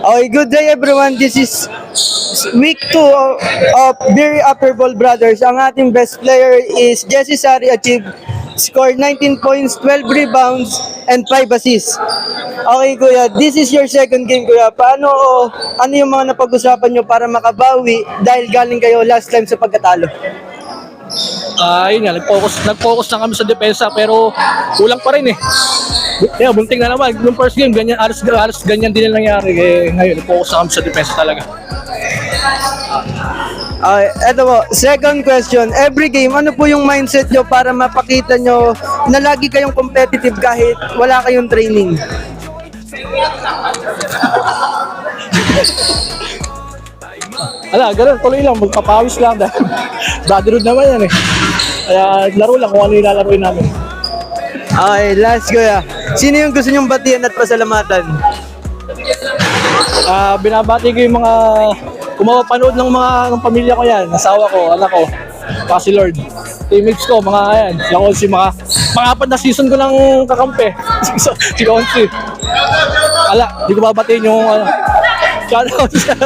Okay, good day everyone. This is week 2 of Beer Upper Ball Brothers. Ang ating best player is Jesse Sari, achieved scored 19 points, 12 rebounds, and 5 assists. Okay kuya, this is your second game kuya. Ano yung mga napag-usapan nyo para makabawi dahil galing kayo last time sa pagkatalo? Ayun nga, nag-focus lang kami sa depensa pero kulang pa rin eh. Kaya bunting na naman. Nung first game, ganyan, alas ganyan din yung nangyari. Eh, ngayon, nag-focus lang kami sa depensa talaga. Okay, eto po, second question. Every game, ano po yung mindset nyo para mapakita nyo na lagi kayong competitive kahit wala kayong training? Ganun, tuloy lang, magpapawis lang dahil brotherhood naman yan eh. Kaya laro lang kung ano yung lalaroin namin. Okay, last kuya. Sino yung gusto nyong batian at pasalamatan? Binabati ko yung mga kumapanood ng pamilya ko yan, asawa ko, anak ko, pa si Lord. Teammates ko, mga yan, si Onsi, mga 4 na season ko lang kakampi. Si Onsi. Di ko babatiin yung shoutout siya.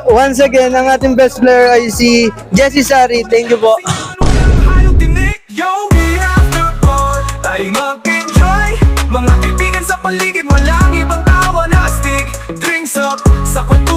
Once again, ang ating best player ay si Jesse Sari. Thank you po. Tayo mag-enjoy, mga kaibigan sa paligid, walang ibang tawa na astig. Drinks up sa kwentuhan.